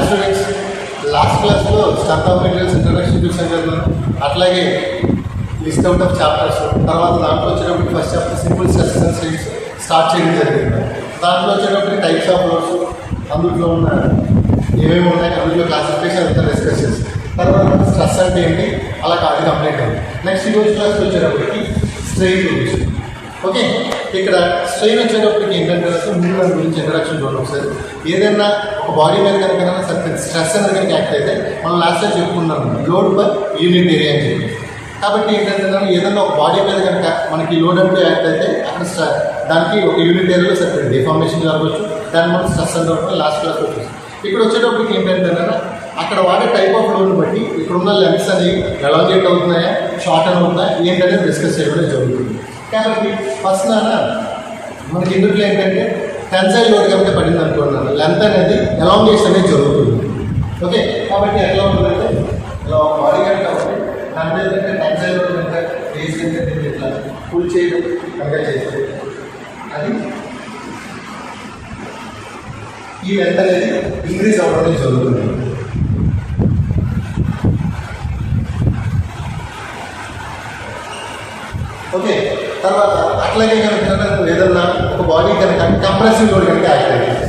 Students, last క్లాస్లో strength of materials introduction చూసాం కదా. అట్లాగే లిస్ట్ అవుట్ ఆఫ్ చాప్టర్స్, తర్వాత దాంట్లో వచ్చేటప్పుడు first chapter simple stresses and strains start చేయడం జరిగింది. దాంట్లో వచ్చేటప్పుడు టైప్స్ ఆఫ్ లోడ్స్, అందులో ఉన్న ఏమేమి ఉన్నాయి, అందులో క్లాసిఫికేషన్ అంతా డిస్కస్ చేస్తాం. తర్వాత స్ట్రెస్ అంటే ఏంటి, అలా కాదు కంప్లీట్ అయింది. నెక్స్ట్ ఈరోజు క్లాస్కి వచ్చేటప్పటికి స్ట్రెయిన్ గురించి. ఓకే, ఇక్కడ స్ట్రెయిన్ వచ్చేటప్పటికి ఏంటంటే ముందు దాని గురించి ఇంట్రడక్షన్ చూడండి ఒకసారి. ఏదైనా ఒక బాడీ మీద కనుక స్ట్రెస్ అనేది కనుక యాక్ట్ అయితే మనం లాస్ట్లో చెప్పుకున్నాం లోడ్ పర్ యూనిట్ ఏరియా అని చెప్పి. కాబట్టి ఏంటంటే ఏదైనా ఒక బాడీ మీద కనుక మనకి లోడ్ అంటూ యాక్ట్ అయితే అక్కడ దానికి ఒక యూనిట్ ఏరియాలో సరిపోయింది డిఫార్మేషన్ జరగవచ్చు, దాన్ని మనం స్ట్రెస్ అంటే లాస్ట్ క్లాస్లో చూస్తాం. ఇక్కడ వచ్చేటప్పటికి ఏంటంటే అక్కడ వాడే టైప్ ఆఫ్ లోడ్ని బట్టి ఇక్కడున్న లెన్స్ అనేవి ఎలాంగేట్ అవుతున్నాయా, షార్ట్ అని అవుతున్నాయా ఏంటనేది డిస్కస్ చేయడం జరుగుతుంది. కాబట్టి ఫస్ట్ మనకి ఇందులో ఏంటంటే టెన్సైల్ లోడ్ కనుక పడింది అనుకున్నాను, లెంత్ అనేది ఎలాంగేషన్ అనేది జరుగుతుంది. ఓకే, కాబట్టి ఎట్లా ఉంటుందంటే ఇలా ఒక బాడీ కనుక ఉంటుంది, దాంట్లో ఏంటంటే టెన్సైల్ లోడ్ కనుక వేసి ఏంటంటే ఇట్లా ఫుల్ చేయడం కనుక చేస్తే అది ఈ లెంత్ అనేది ఇంక్రీజ్ అవ్వడం అనేది జరుగుతుంది. ఓకే, తర్వాత అట్లాగే కనుక ఏదన్నా ఒక బాడీ కనుక కంప్రెసివ్ లోడ్ కనుక యాక్ట్ అయ్యింది.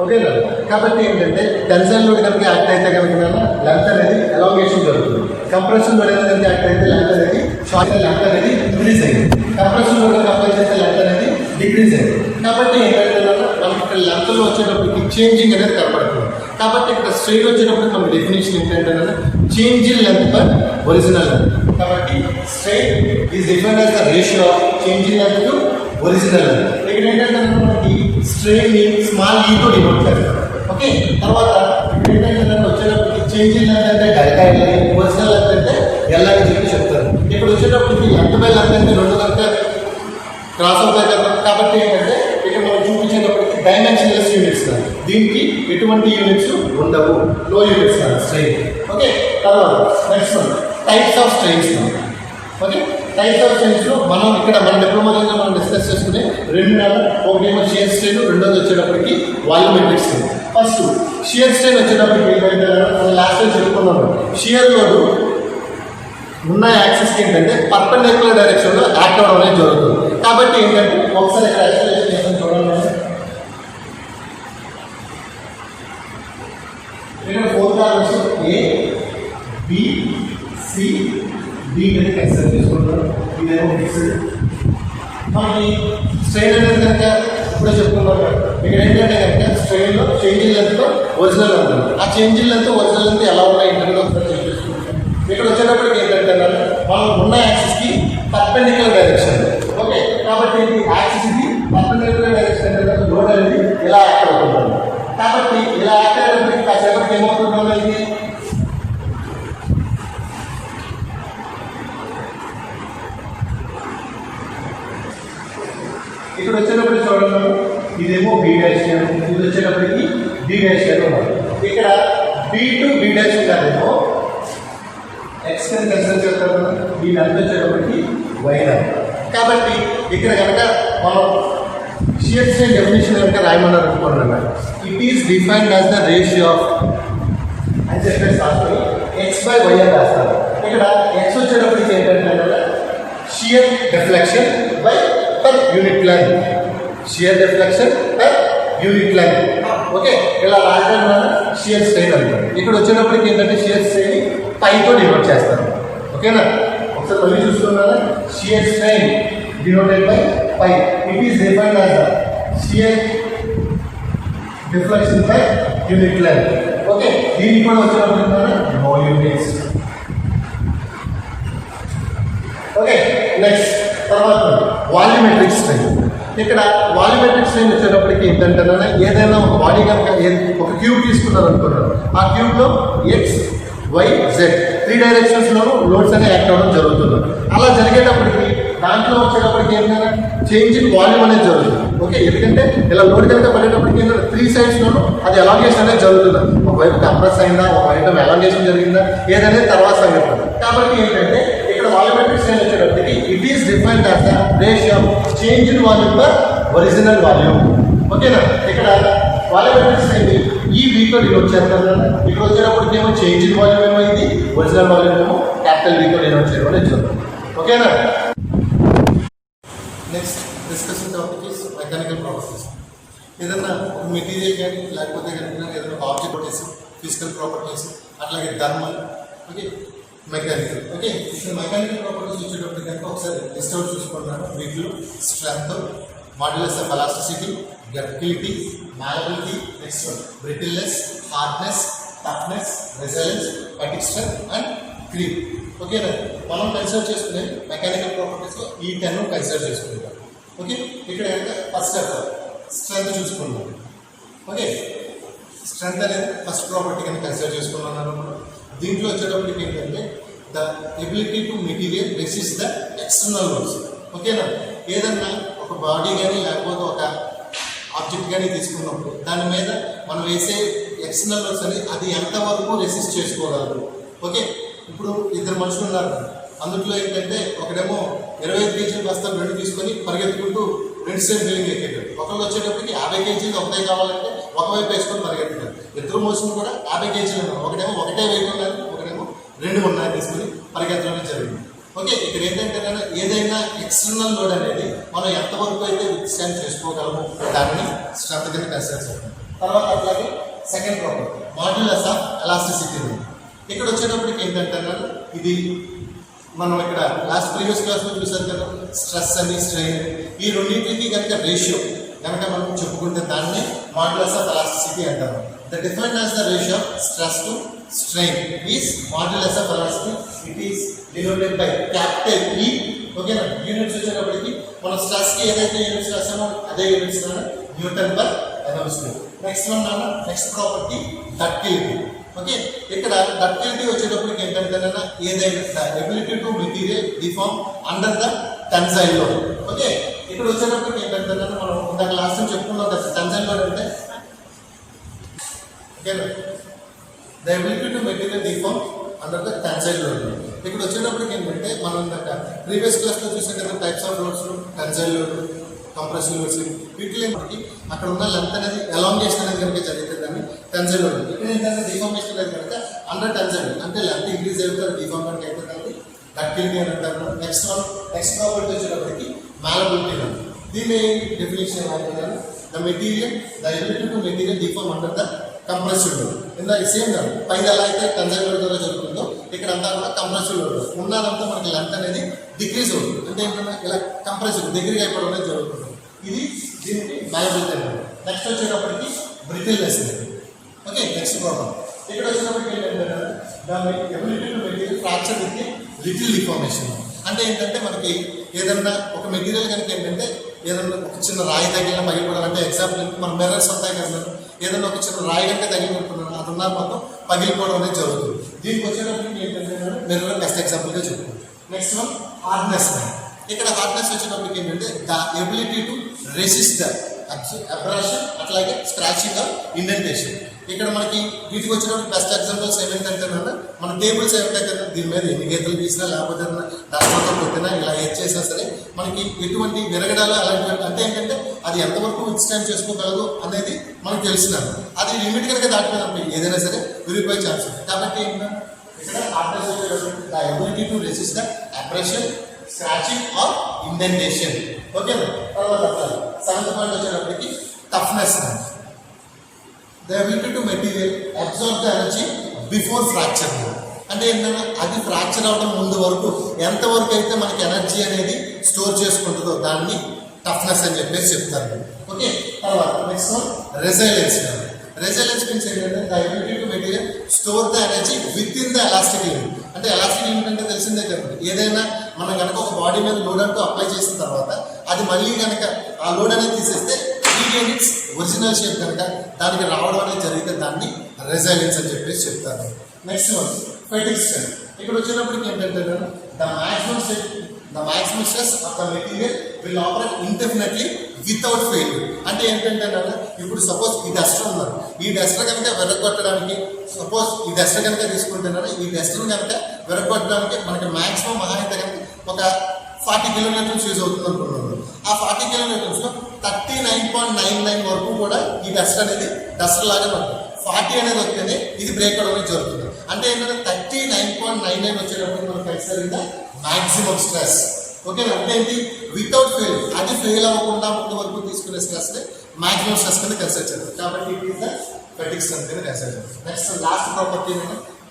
ఓకేనా, కాబట్టి ఏంటంటే టెన్సైల్ లోడ్ కనుక యాక్ట్ అయితే కనుక లెంత్ అనేది ఎలాంగేషన్ జరుగుతుంది. కంప్రెషన్ లోడ్ అనేది యాక్ట్ అయితే లెంత్ అనేది షార్ట్, లెంత్ అనేది ఇంక్రీజ్ అయింది. కంప్రెషన్ లోడ్ కనుక అప్లై చేస్తే లెంత్ అనేది డిక్రీజ్ అయింది. కాబట్టి ఏంటంటే మనకి ఇక్కడ లెంత్లో వచ్చేటప్పటికి చేంజింగ్ అనేది కనపడుతుంది. కాబట్టి ఇక్కడ స్ట్రెయిన్ వచ్చేటప్పుడు మన డెఫినేషన్ ఏంటంటే change in length by original length. కాబట్టి strain is defined as the ratio of change in length to original length. ఇక్కడ ఏంటంటే మనకి స్ట్రెయిన్ స్మాల్ ఈతో డినోట్ చేస్తారు. ఓకే, తర్వాత ఇక్కడ ఏంటంటే వచ్చేటప్పటికి చేంజ్ ఇన్ లెంత్ అంటే డెల్టా ఎల్ అని, ఒరిజినల్ లెంత్ అంటే ఎల్ అని చెప్పి చెప్తారు. ఇప్పుడు వచ్చేటప్పటికి లెంత్ బై లెంత్ అంటే రెండు కనుక క్రాస్ అవుతాయి కదా. కాబట్టి ఏంటంటే ఇక్కడ మనం చూపించేటప్పటికి డైమెన్షన్లెస్ యూనిట్స్ కాదు, దీనికి ఎటువంటి యూనిట్స్ ఉండవు, లో యూనిట్స్ కాదు స్ట్రెయిన్. ఓకే, తర్వాత next types of strains. Okay, types of స్ట్రెయిన్స్లో మనం ఇక్కడ మన డిప్లొమాలో మనం డిస్కస్ చేసుకునే రెండు ఒకటేమో షియర్ స్ట్రెయిన్, రెండోది వచ్చేటప్పటికి volumetric strain. First shear strain వచ్చేటప్పటికి ఏంటంటే మనం లాస్ట్ టైం చెప్పుకున్నాము, షియర్ లోడ్ ఉన్న యాక్సిస్కి ఏంటంటే పర్పెండిక్యులర్ డైరెక్షన్లో యాక్ట్ అవ్వడం అనేది జరుగుతుంది. కాబట్టి ఏంటంటే ఒకసారి ఇక్కడ ఎక్స్ప్లెనేషన్ చేస్తాను చూడండి. ఇక్కడ 4 corners A B C D అనేది కన్సిడర్ చేసుకుంటారు. ఇదేమో ఫిక్స్డ్. మనకి స్ట్రెయిన్ అనేది కనుక ఇప్పుడే చెప్పుకున్నాం కదా, ఇక్కడ ఏంటంటే కనుక స్ట్రెయిన్లో చేంజింగ్ లెంత్తో ఒరిజినల్ లెంత్, ఆ చేంజింగ్ లెంత్ ఒరిజినల్ లెంత్ ఎలా ఉన్నాయి ఇంటర్వ్యూలో ఒకసారి చెక్ చేసుకుంటాం. ఇక్కడ వచ్చేటప్పటికి ఏంటంటే మనం ఉన్న యాక్సిస్కి పర్పెండిక్యులర్ డైరెక్షన్. ఓకే, కాబట్టి యాక్సిస్కి పర్పెండిక్యులర్ డైరెక్షన్ అనేది లోడ్ అనేది ఇలా యాక్ట్ అవుతుంది. కాబట్టి ఇలా యాక్ట్ అయ్యేటప్పటికి కాసేపటికి ఏమవుతుందో ఇది ఇక్కడ వచ్చేటప్పటికి చూడండి, ఇదేమో బి డాష్, ఇది వచ్చేటప్పటికి బి డాష్ ఉన్నారు. ఇక్కడ బి టు బి డాష్ కాదేమో ఎక్స్ కింద కన్సిడర్ చేస్తారు కదా, ఈ లెంత్ వచ్చేటప్పటికి వై లెంత్. కాబట్టి ఇక్కడ కనుక మనం షియర్ స్ట్రెయిన్ డెఫినేషన్ కనుక రాయమన్నారు అనుకుంటున్నాను, it is defined as the ratio of అని చెప్పేసి రాసుకొని ఎక్స్ బై వై అని రాస్తారు. ఇక్కడ ఎక్స్ వచ్చేటప్పటికి ఏంటంటే shear deflection by per unit length, shear deflection per unit length. Okay, ఇలా రాయడం షియర్ స్ట్రెయిన్ అంటారు. ఇక్కడ వచ్చేటప్పటికి ఏంటంటే షియర్ స్ట్రెయిన్ పైతో డినోట్ చేస్తారు. ఓకేనా, ఒకసారి మళ్ళీ చూసుకున్నారా, shear strain denoted by pi, it is defined as the shear deflection by unit length. Okay, దీనికి కూడా వచ్చేటప్పటికి నో యూనిట్స్. ఓకే, నెక్స్ట్ తర్వాత వాల్యూమెట్రిక్ స్ట్రెయిన్. ఇక్కడ వాల్యూమెట్రిక్ స్ట్రెయిన్ వచ్చేటప్పటికి ఏంటంటే ఏదైనా ఒక బాడీ కనుక ఒక క్యూబ్ తీసుకున్నారు అనుకున్నారు, ఆ క్యూబ్లో ఎక్స్ వై జెడ్ 3 డైరెక్షన్స్లోనూ లోడ్స్ అనేవి యాక్ట్ అవ్వడం జరుగుతుంది. అలా జరిగేటప్పటికి దాంట్లో వచ్చేటప్పటికి ఏంటంటే చేంజ్ ఇన్ వాల్యూమ్ అనేది జరుగుతుంది. ఓకే, ఎందుకంటే ఇలా లోడ్ కనుక పడేటప్పటికి ఏంటంటే 3 sides అది ఎలాంగేషన్ అనేది జరుగుతుంది. ఒకవైపు కంప్రెస్ అయిందా, ఒకవైపు ఎలాంగేషన్ జరిగిందా ఏదనేది తర్వాత సంగతి. కాబట్టి ఏంటంటే ఇక్కడ వాల్యూమెట్రిక్ స్ట్రెయిన్ వచ్చేటప్పటికి it is defined as the ratio change in volume per original volume. ఓకేనా, ఇక్కడ వాల్యూమెట్రిక్ స్ట్రెయిన్ ఈ వీక్లో డినోట్ చేస్తారు కదా. ఇక్కడ వచ్చేటప్పటికి ఏమో చేంజ్ ఇన్ వాల్యూమ్ ఏమైంది, ఒరిజినల్ వాల్యూమ్ ఏమో క్యాపిటల్ వీక్లో డినోట్ చేయడం అనేది జరుగుతుంది. ఓకేనా, next discussion topic is mechanical properties. ఏదన్నా ఒక మెటీరియల్ కానీ లేకపోతే కనుక ఏదైనా ఆబ్జెక్ట్ ప్రాపర్టీస్, ఫిజికల్ ప్రాపర్టీస్, అట్లాగే థర్మల్, ఓకే, మెకానికల్. ఓకే, ఇక్కడ మెకానికల్ ప్రాపర్టీస్ వచ్చేటప్పుడు కనుక ఒకసారి లిస్ట్ అవుట్ చూసుకుంటున్నాను. వీటిలో strength, modulus of elasticity, ductility, malleability, next brittleness, hardness, toughness, resilience, fatigue strength and creep. ఓకేనా, మనం కన్సిడర్ చేసుకునే మెకానికల్ ప్రాపర్టీస్లో ఈ 10 కన్సిడర్ చేసుకుంటాం. ఓకే, ఇక్కడ అంటే ఫస్ట్ స్ట్రెంత్ చూసుకుందాం. ఓకే, స్ట్రెంత్ అనేది ఫస్ట్ ప్రాపర్టీ కనుక కన్సిడర్ చేసుకున్నాను. దీంట్లో వచ్చేటప్పటికి ఏంటంటే the ability to material resist the external loads. ఓకేనా, ఏదన్నా ఒక బాడీ కానీ లేకపోతే ఒక ఆబ్జెక్ట్ కానీ తీసుకున్నప్పుడు దాని మీద మనం వేసే ఎక్స్టర్నల్ లోడ్స్ అనేది అది ఎంతవరకు రెసిస్ట్ చేసుకోగలరు. ఓకే, ఇప్పుడు 2 మనుషులు ఉన్నారు, అందులో ఏంటంటే ఒకడేమో 25 kg బస్తాలు 2 తీసుకొని పరిగెత్తుకుంటూ 2 స్టెప్ బిల్డింగ్ ఎక్కేటాడు. ఒకళ్ళు వచ్చేటప్పటికి 50 kg ఒకటే కావాలంటే ఒకవైపు వేసుకొని పరిగెత్తుతారు. ఇద్దరు మోసం కూడా 50 kg ఉన్నారు, ఒకటేమో ఒకటే వెయిట్ ఉన్నారు, ఒకటేమో 2 ఉన్నాయి తీసుకొని పరిగెత్తడం జరిగింది. ఓకే, ఇక్కడ ఏంటంటే ఏదైనా ఎక్స్టర్నల్ లోడ్ అనేది మనం ఎంతవరకు అయితే విత్స్టాండ్ చేసుకోగలము దానిని స్ట్రెంత్ కింద కన్సిడర్ చేస్తాం. తర్వాత అట్లాగే second property modulus of elasticity. ఇక్కడ వచ్చేటప్పటికి ఏంటంటే ఇది మనం ఇక్కడ లాస్ట్ ప్రీవియస్ క్లాస్లో చూసాం కదా, స్ట్రెస్ అని స్ట్రెయిన్ ఈ రెండింటికి కనుక రేషియో కనుక మనం చెప్పుకుంటే దాన్ని మాడ్యులస్ ఆఫ్ ఎలాస్టిసిటీ అంటారు. The different as the ratio of stress to strain is modulus of elasticity. It is denoted by capital ఈ. ఓకేనా, యూనిట్స్ వచ్చేటప్పటికి మనం స్ట్రెస్కి ఏదైతే యూనిట్స్ రాసామో అదే units Newton per energy square. Next one next property ductility. Okay, ఇక్కడ ductility వచ్చేటప్పటికి ఏంటంటే ఏదైనా ability to material deform under the tensile load. Okay, ఇక్కడ వచ్చేటప్పటికి ఏంటంటే మనం ఇందాక లాస్ట్ టైం చెప్పుకున్నాం కదా, టెన్సైల్ లోడ్ అంటే ఓకేనా the ability to material deform under the tensile load. ఇక్కడ వచ్చేటప్పటికి ఏంటంటే మనం ఇందాక ప్రీవియస్ క్లాస్లో చూసాం కదా, types of loads, tensile load, compression loads. వీటిలో మనకి అక్కడ ఉన్న లెంత్ అనేది ఎలాంగేషన్ అనేది కనుక జరిగితే దాన్ని టెన్సైల్ లోడ్. ఇక్కడ ఏంటంటే డిఫార్మేషన్ అనేది కనుక అండర్ టెన్సైల్ అంటే లెంత్ ఇంక్రీజ్ అవుతుంది, డిఫార్మ్ కనుక అయితే దాన్ని డక్టిలిటీ అని అంటారు. నెక్స్ట్ ప్రాపర్టీ వచ్చేటప్పటికి malleability. దీని డెఫినేషన్ ఏమంటున్నారు, the material the ability to material deform under the compressed load. ఇందాక సేమ్ కాదు, పైన ఎలా అయితే టెన్సైల్ లోడ్ ద్వారా జరుగుతుందో ఇక్కడ అంతా కూడా కంప్రెస్డ్ లోడ్ ఉన్నదంతా మనకి లెంత్ అనేది డిక్రీజ్ అవుతుంది. అంటే ఏంటంటే ఇలా కంప్రెస్డ్ దగ్గరగా అయిపోవడం అనేది జరుగుతుంది. ఇది దీనికి malleability అంటారు. నెక్స్ట్ వచ్చేటప్పటికి బ్రిటిల్నెస్. ఓకే, నెక్స్ట్ ప్రాబ్లం ఇక్కడ వచ్చినప్పటికి ఏంటంటే దాని ability to material fracture with little deformation. అంటే ఏంటంటే మనకి ఏదన్నా ఒక మెటీరియల్ కనుక ఏంటంటే ఏదన్నా ఒక చిన్న రాయి తగిలిన పగిలిపోవడం. అంటే ఎగ్జాంపుల్ మన మిర్రర్స్ ఉంటాయి కదా, ఏదన్నా ఒక చిన్న రాయి కనుక తగిలిపోతున్నాను అది ఉన్న మొత్తం పగిలిపోవడం అనేది జరుగుతుంది. దీనికి వచ్చేటప్పటికి ఏంటంటే మిర్రర్ బెస్ట్ ఎగ్జాంపుల్గా చెప్పుకోండి. Next one hardness. ఇక్కడ హార్డ్నెస్ వచ్చేటప్పటికి ఏంటంటే the ability to resist the abrasion అట్లాగే స్క్రాచింగ్ ఆఫ్ ఇండెంటేషన్. ఇక్కడ మనకి వీటికి వచ్చినప్పుడు బెస్ట్ ఎగ్జాంపుల్స్ ఏమేంటంటే మన టేబుల్స్ ఏమిటాయి కదా, దీని మీద ఎన్ని గీతలు తీసినా లేకపోతే డస్ట్తో కొట్టినా ఇలా ఏది చేసినా సరే మనకి ఎటువంటి విరగడాలు అలాంటివి అంటే ఏంటంటే అది ఎంతవరకు విత్స్టాండ్ చేసుకోగలదు అనేది మనకు తెలిసినారు. అది లిమిట్ కనుక దాటిపోయినప్పుడు ఏదైనా సరే విరిగిపోయే ఛాన్స్ ఉంది. కాబట్టి ఏంటంటే ఇక్కడ హార్డ్నెస్ వచ్చేటప్పుడు the ability to resist the abrasion, scratching or indentation. ఓకేనా, తర్వాత సెవెంత్ పాయింట్ వచ్చేటప్పటికి toughness. The ability to material absorb the energy before fracture. అంటే ఏంటంటే అది ఫ్రాక్చర్ అవడం ముందు వరకు ఎంతవరకు అయితే మనకి ఎనర్జీ అనేది స్టోర్ చేసుకుంటుందో దాన్ని టఫ్నెస్ అని చెప్పేసి చెప్తారు. ఓకే, తర్వాత next one resilience. Resilience means ఏంటంటే the ability to material store the energy within the elastic limit. అంటే ఎలాస్టిక్ లిమిట్ అంటే తెలిసిందే కదా, ఏదైనా మనం కనుక ఒక బాడీ మీద లోడ్ అంటూ అప్లై చేసిన తర్వాత అది మళ్ళీ కనుక ఆ లోడ్ అనేది తీసేస్తే యూనిట్స్ ఒరిజినల్ షేప్ కనుక దానికి రావడం అనేది జరిగితే దాన్ని రెసిలియన్స్ అని చెప్పేసి చెప్తారు. Next one fatigue strength. ఇక్కడ వచ్చినప్పటికి ఏంటంటే the maximum the maximum stress of the material will operate indefinitely without failure. అంటే ఏంటంటే ఇప్పుడు సపోజ్ ఈ డస్టర్ ఉన్నారు, ఈ డస్టర్ కనుక వెరగొట్టడానికి, సపోజ్ ఈ డస్టర్ కనుక తీసుకుంటున్నారు, ఈ డస్టర్ కనుక వెరగొట్టడానికి మనకి మాక్సిమం మహా అయితే కనుక ఒక 40 కిలోమీటర్స్ యూజ్ అవుతుంది అనుకున్నాను. ఆ 40 కిలోమీటర్స్లో 39.99 వరకు కూడా ఈ డస్టర్ అనేది డస్టర్ లాగా ఉంటుంది. 40 అనేది వస్తేనే ఇది బ్రేక్ అవడం అనేది జరుగుతుంది. అంటే ఏంటంటే 39.99 వచ్చేటప్పుడు మనం ఖచ్చితంగా మాక్సిమం స్ట్రెస్. ఓకేనా? అంటే ఏంటి? వితౌట్ ఫెయిల్, అది ఫెయిల్ అవ్వకుండా ముందు వరకు తీసుకునే స్ట్రెస్ మాక్సిమం స్ట్రెస్ కింద కన్సిడర్ చేస్తారు. కాబట్టి ఇట్ ఈస్ ద ఫెటిక్ స్ట్రెంత్ కింద కన్సిడర్ చేస్తారు. Next last property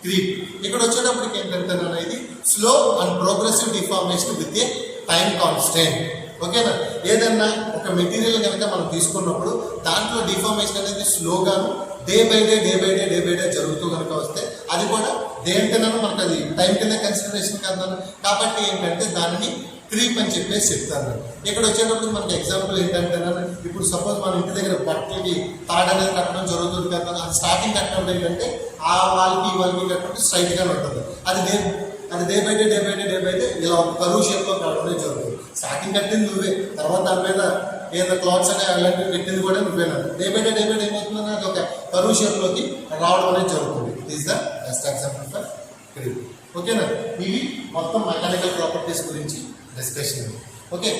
creep. ఇక్కడ వచ్చేటప్పటికి ఏంటంటే ఇది slow and progressive deformation with a time constant. ఓకేనా? ఏదన్నా ఒక మెటీరియల్ కనుక మనం తీసుకున్నప్పుడు దాంట్లో డిఫార్మేషన్ అనేది స్లోగాను డే బై డే జరుగుతూ కనుక వస్తే అది కూడా దేంటనో మనకు అది టైం కింద కన్సిడరేషన్ కదా. కాబట్టి ఏంటంటే దానిని క్రీప్ అని చెప్పేసి చెప్తాను. ఇక్కడ వచ్చేటప్పుడు మనకి ఎగ్జాంపుల్ ఏంటంటే ఇప్పుడు సపోజ్ మన ఇంటి దగ్గర బట్టలకి తాడు అనేది కట్టడం జరుగుతుంది కదా. అది స్టార్టింగ్ కట్టడం ఏంటంటే ఆ వాళ్ళకి కట్టడం స్ట్రైట్గానే ఉంటుంది. అది డే బై డే ఇలా ఒక కరువు షేప్లో కట్టడం జరుగుతుంది. స్టార్టింగ్ కట్టింది నువ్వే, తర్వాత దాని మీద ఏదైనా క్లాత్స్ అనే అలాంటివి పెట్టింది కూడా నువ్వేనా. డే బై డే ఏమవుతుందని అది ఒక కరువు షేప్లోకి రావడం అనేది జరుగుతుంది. This the best example for creep. ఓకేనా? ఇవి మొత్తం మెకానికల్ ప్రాపర్టీస్ గురించి డిస్కషన్. ఓకే.